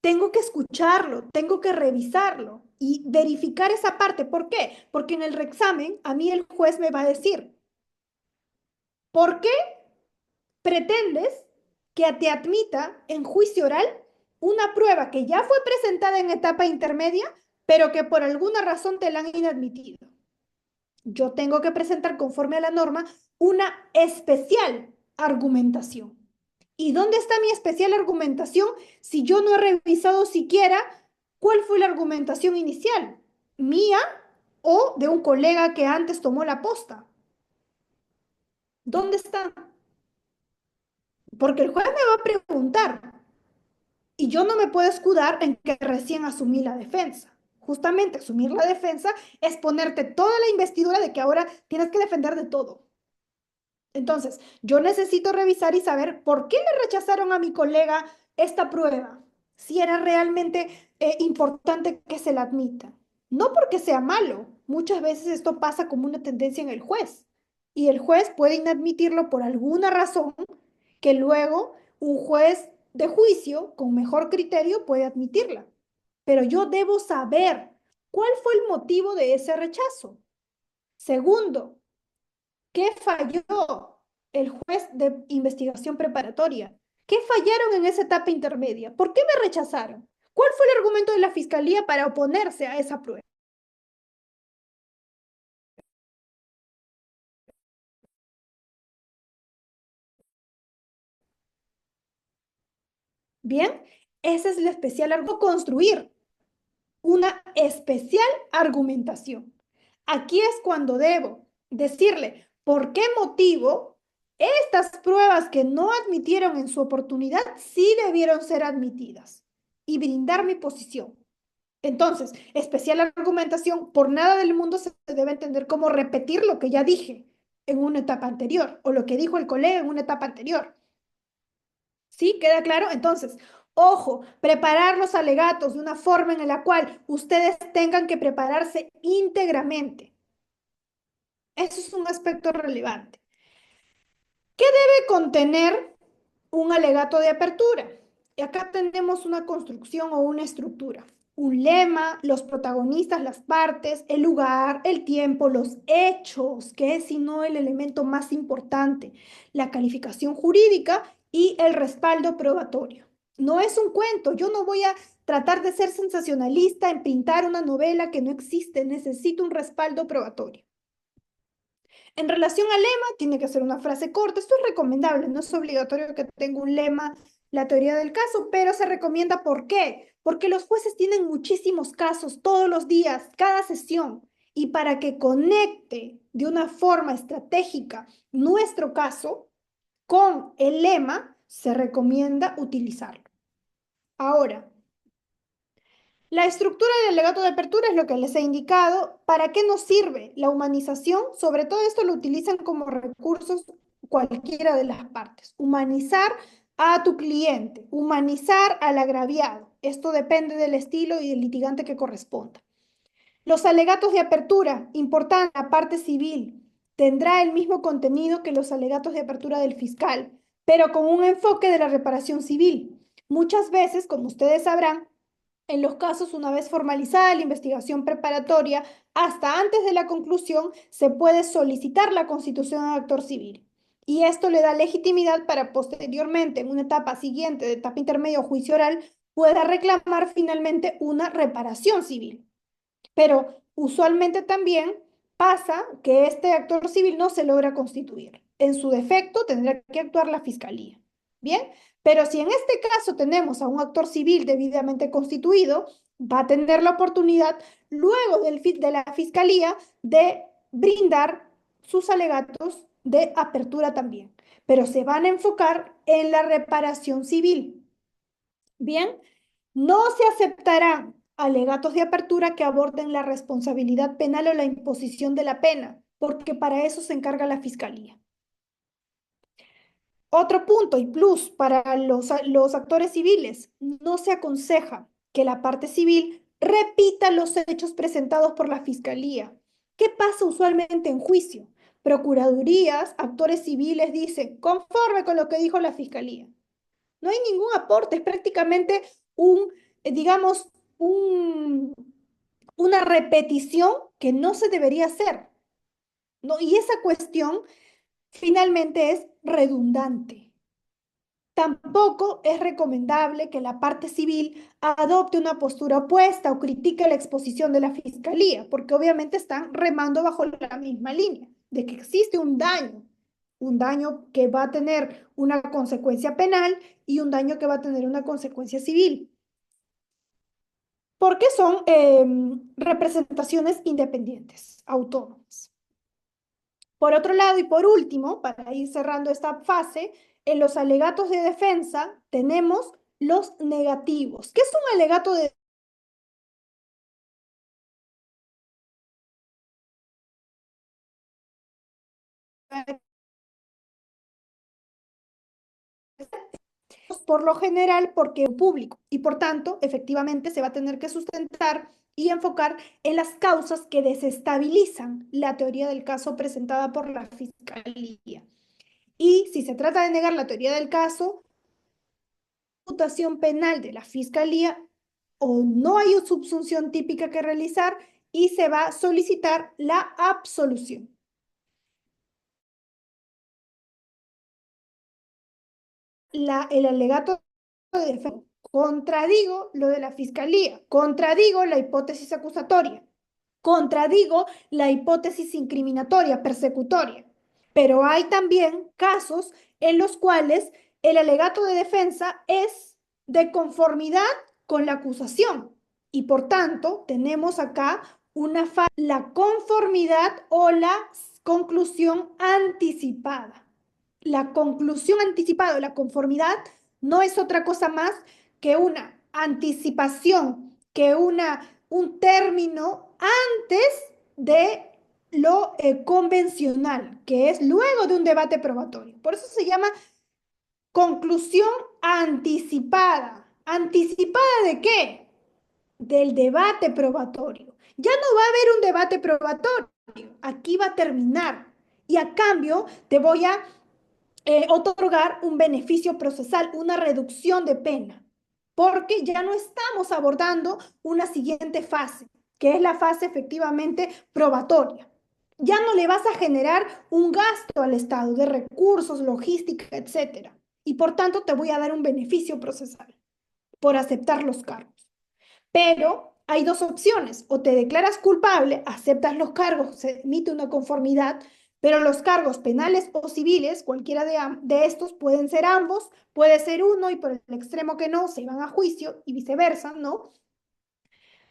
Tengo que escucharlo, tengo que revisarlo y verificar esa parte. ¿Por qué? Porque en el reexamen a mí el juez me va a decir, ¿por qué pretendes que te admita en juicio oral una prueba que ya fue presentada en etapa intermedia, pero que por alguna razón te la han inadmitido? Yo tengo que presentar conforme a la norma una especial argumentación. ¿Y dónde está mi especial argumentación si yo no he revisado siquiera cuál fue la argumentación inicial? ¿Mía o de un colega que antes tomó la posta? ¿Dónde está? Porque el juez me va a preguntar y yo no me puedo escudar en que recién asumí la defensa. Justamente asumir la defensa es ponerte toda la investidura de que ahora tienes que defender de todo. Entonces, yo necesito revisar y saber por qué le rechazaron a mi colega esta prueba, si era realmente importante que se la admita. No porque sea malo, muchas veces esto pasa como una tendencia en el juez y el juez puede inadmitirlo por alguna razón que luego un juez de juicio con mejor criterio puede admitirla. Pero yo debo saber cuál fue el motivo de ese rechazo. Segundo, ¿qué falló el juez de investigación preparatoria? ¿Qué fallaron en esa etapa intermedia? ¿Por qué me rechazaron? ¿Cuál fue el argumento de la fiscalía para oponerse a esa prueba? Bien, esa es la especial construir una especial argumentación. Aquí es cuando debo decirle por qué motivo estas pruebas que no admitieron en su oportunidad sí debieron ser admitidas y brindar mi posición. Entonces, especial argumentación, por nada del mundo se debe entender como repetir lo que ya dije en una etapa anterior o lo que dijo el colega en una etapa anterior. ¿Sí? ¿Queda claro? Entonces, ojo, preparar los alegatos de una forma en la cual ustedes tengan que prepararse íntegramente. Eso es un aspecto relevante. ¿Qué debe contener un alegato de apertura? Y acá tenemos una construcción o una estructura. Un lema, los protagonistas, las partes, el lugar, el tiempo, los hechos, que es sino el elemento más importante, la calificación jurídica y el respaldo probatorio. No es un cuento, yo no voy a tratar de ser sensacionalista en pintar una novela que no existe, necesito un respaldo probatorio. En relación al lema, tiene que ser una frase corta. Esto es recomendable, no es obligatorio que tenga un lema la teoría del caso, pero se recomienda. ¿Por qué? Porque los jueces tienen muchísimos casos todos los días, cada sesión, y para que conecte de una forma estratégica nuestro caso con el lema, se recomienda utilizarlo. Ahora, la estructura del alegato de apertura es lo que les he indicado. ¿Para qué nos sirve la humanización? Sobre todo esto lo utilizan como recursos cualquiera de las partes. Humanizar a tu cliente, humanizar al agraviado. Esto depende del estilo y del litigante que corresponda. Los alegatos de apertura, importante, la parte civil, tendrá el mismo contenido que los alegatos de apertura del fiscal, pero con un enfoque de la reparación civil. Muchas veces, como ustedes sabrán, en los casos, una vez formalizada la investigación preparatoria, hasta antes de la conclusión, se puede solicitar la constitución de actor civil. Y esto le da legitimidad para posteriormente, en una etapa siguiente, de etapa intermedia o juicio oral, pueda reclamar finalmente una reparación civil. Pero usualmente también pasa que este actor civil no se logra constituir. En su defecto, tendrá que actuar la fiscalía. Bien, pero si en este caso tenemos a un actor civil debidamente constituido, va a tener la oportunidad luego de la fiscalía de brindar sus alegatos de apertura también, pero se van a enfocar en la reparación civil. Bien, no se aceptarán alegatos de apertura que aborden la responsabilidad penal o la imposición de la pena, porque para eso se encarga la fiscalía. Otro punto y plus para los actores civiles, no se aconseja que la parte civil repita los hechos presentados por la fiscalía. ¿Qué pasa usualmente en juicio? Procuradurías, actores civiles dicen, conforme con lo que dijo la fiscalía. No hay ningún aporte, es prácticamente digamos, una repetición que no se debería hacer, ¿no? Y esa cuestión finalmente es redundante. Tampoco es recomendable que la parte civil adopte una postura opuesta o critique la exposición de la fiscalía, porque obviamente están remando bajo la misma línea, de que existe un daño que va a tener una consecuencia penal y un daño que va a tener una consecuencia civil, porque son representaciones independientes, autónomas. Por otro lado, y por último, para ir cerrando esta fase, en los alegatos de defensa tenemos los negativos. ¿Qué es un alegato de defensa? Por lo general porque es público y por tanto efectivamente se va a tener que sustentar y enfocar en las causas que desestabilizan la teoría del caso presentada por la fiscalía. Y si se trata de negar la teoría del caso, imputación penal de la fiscalía o no hay subsunción típica que realizar y se va a solicitar la absolución. El alegato de defensa. Contradigo lo de la fiscalía, contradigo la hipótesis acusatoria, contradigo la hipótesis incriminatoria, persecutoria. Pero hay también casos en los cuales el alegato de defensa es de conformidad con la acusación y por tanto tenemos acá la conformidad o la conclusión anticipada. La conclusión anticipada o la conformidad no es otra cosa más que una anticipación, que un término antes de lo convencional, que es luego de un debate probatorio. Por eso se llama conclusión anticipada. ¿Anticipada de qué? Del debate probatorio. Ya no va a haber un debate probatorio. Aquí va a terminar. Y a cambio te voy a otorgar un beneficio procesal, una reducción de pena. porque ya no estamos abordando una siguiente fase, que es la fase efectivamente probatoria. Ya no le vas a generar un gasto al Estado de recursos, logística, etcétera. Y por tanto te voy a dar un beneficio procesal por aceptar los cargos. Pero hay dos opciones: o te declaras culpable, aceptas los cargos, se emite una conformidad, pero los cargos penales o civiles, cualquiera de estos, pueden ser ambos, puede ser uno y por el extremo que no, se van a juicio y viceversa, ¿no?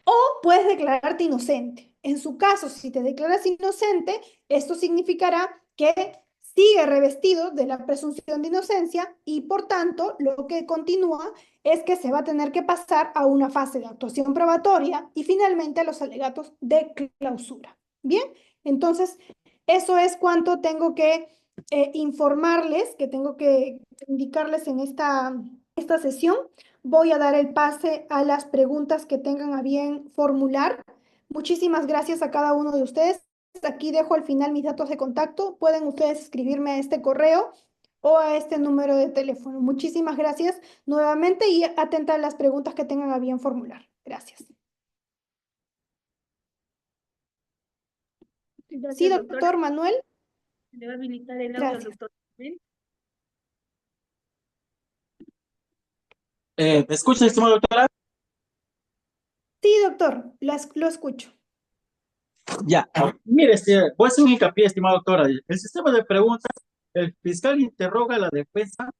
O puedes declararte inocente. En su caso, si te declaras inocente, esto significará que sigue revestido de la presunción de inocencia y por tanto lo que continúa es que se va a tener que pasar a una fase de actuación probatoria y finalmente a los alegatos de clausura. Bien, entonces eso es cuanto tengo que informarles, que tengo que indicarles en esta sesión. Voy a dar el pase a las preguntas que tengan a bien formular. Muchísimas gracias a cada uno de ustedes. Aquí dejo al final mis datos de contacto. Pueden ustedes escribirme a este correo o a este número de teléfono. Muchísimas gracias nuevamente y atenta a las preguntas que tengan a bien formular. Gracias. Sí, Gracias, doctora. doctor Manuel. Le va a habilitar el audio al Gracias. doctor. ¿Me escucha, estimada doctora? Sí, doctor, lo escucho. Ya, mire, voy a hacer un hincapié, estimada doctora. El sistema de preguntas, el fiscal interroga a la defensa,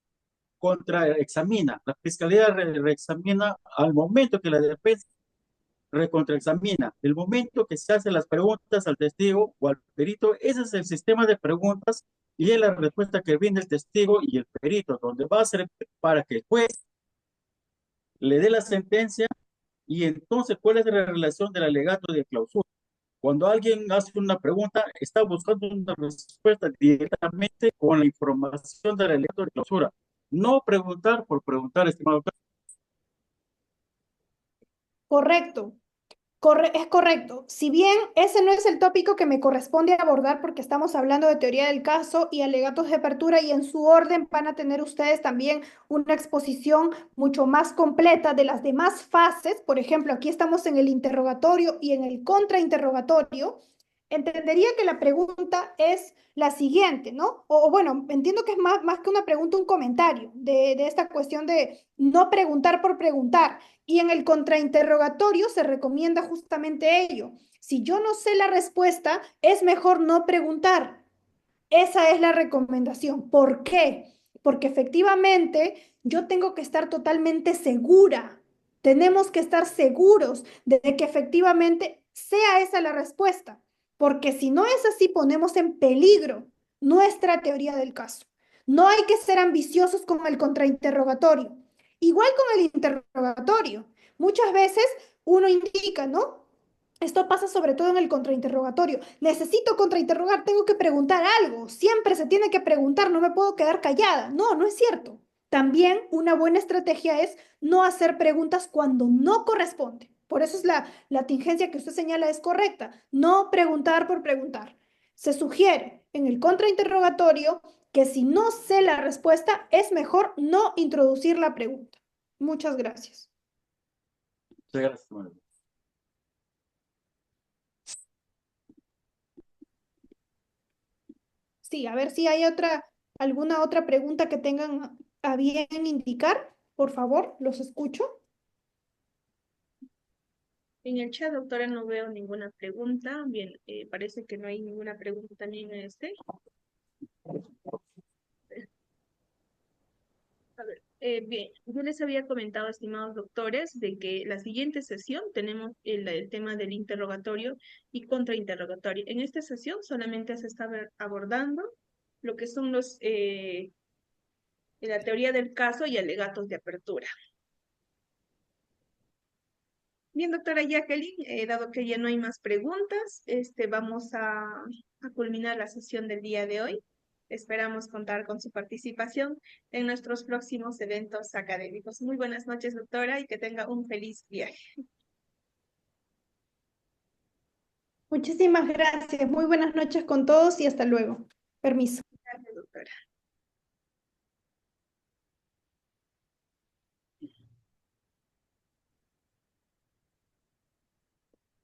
contraexamina. La fiscalía reexamina al momento que la defensa recontraexamina. El momento que se hacen las preguntas al testigo o al perito, ese es el sistema de preguntas y es la respuesta que viene el testigo y el perito, donde va a ser para que el juez le dé la sentencia y entonces, ¿cuál es la relación del alegato de clausura? Cuando alguien hace una pregunta, está buscando una respuesta directamente con la información del alegato de clausura. No preguntar por preguntar, estimado doctor. Correcto. Es correcto. Si bien ese no es el tópico que me corresponde abordar porque estamos hablando de teoría del caso y alegatos de apertura y en su orden van a tener ustedes también una exposición mucho más completa de las demás fases. Por ejemplo, aquí estamos en el interrogatorio y en el contrainterrogatorio. Entendería que la pregunta es la siguiente, ¿no? O bueno, entiendo que es más que una pregunta, un comentario de esta cuestión de no preguntar por preguntar. Y en el contrainterrogatorio se recomienda justamente ello. Si yo no sé la respuesta, es mejor no preguntar. Esa es la recomendación. ¿Por qué? Porque efectivamente yo tengo que estar totalmente segura. Tenemos que estar seguros de que efectivamente sea esa la respuesta. Porque si no es así, ponemos en peligro nuestra teoría del caso. No hay que ser ambiciosos con el contrainterrogatorio. Igual con el interrogatorio. Muchas veces uno indica, ¿no? Esto pasa sobre todo en el contrainterrogatorio. Necesito contrainterrogar, tengo que preguntar algo. Siempre se tiene que preguntar, no me puedo quedar callada. No, no es cierto. También una buena estrategia es no hacer preguntas cuando no corresponde. Por eso es la tingencia que usted señala es correcta. No preguntar por preguntar. Se sugiere en el contrainterrogatorio que si no sé la respuesta, es mejor no introducir la pregunta. Muchas gracias. Muchas gracias, estimado. Sí, a ver si hay alguna otra pregunta que tengan a bien indicar. Por favor, los escucho. En el chat, doctora, no veo ninguna pregunta. Bien, parece que no hay ninguna pregunta también en este. A ver, bien, yo les había comentado, estimados doctores, de que la siguiente sesión tenemos el tema del interrogatorio y contrainterrogatorio. En esta sesión solamente se está abordando lo que son la teoría del caso y alegatos de apertura. Bien, doctora Jacqueline, dado que ya no hay más preguntas, vamos a culminar la sesión del día de hoy. Esperamos contar con su participación en nuestros próximos eventos académicos. Muy buenas noches, doctora, y que tenga un feliz viaje. Muchísimas gracias. Muy buenas noches con todos y hasta luego. Permiso. Gracias, doctora.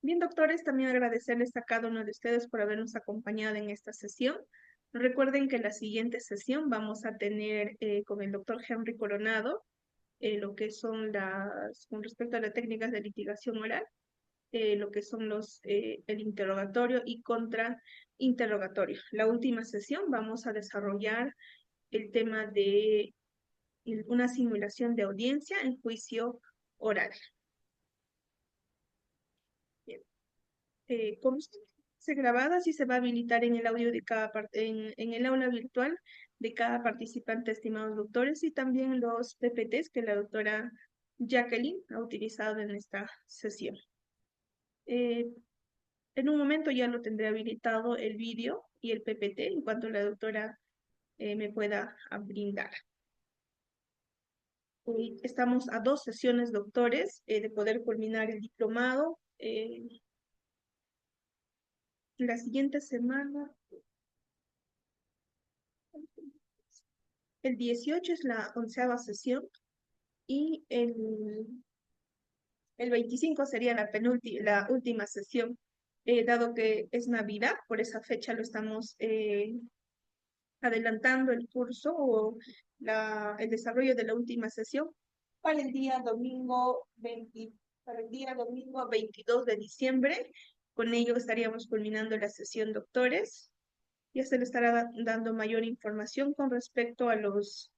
Bien, doctores, también agradecerles a cada uno de ustedes por habernos acompañado en esta sesión. Recuerden que en la siguiente sesión vamos a tener con el doctor Henry Coronado lo que son con respecto a las técnicas de litigación oral, lo que son el interrogatorio y contrainterrogatorio. La última sesión vamos a desarrollar el tema de una simulación de audiencia en juicio oral. Bien. Como se grabada, sí se va a habilitar en el audio de cada en el aula virtual de cada participante, estimados doctores, y también los PPTs que la doctora Jacqueline ha utilizado en esta sesión. En un momento ya lo tendré habilitado el vídeo y el PPT en cuanto la doctora me pueda brindar. Estamos a 2 sesiones, doctores, de poder culminar el diplomado. La siguiente semana, el 18 es la 11ª sesión y el 25 sería la última sesión, dado que es Navidad, por esa fecha lo estamos adelantando el curso o el desarrollo de la última sesión para el día domingo 22 de diciembre. Con ello estaríamos culminando la sesión, doctores. Ya se le estará dando mayor información con respecto a los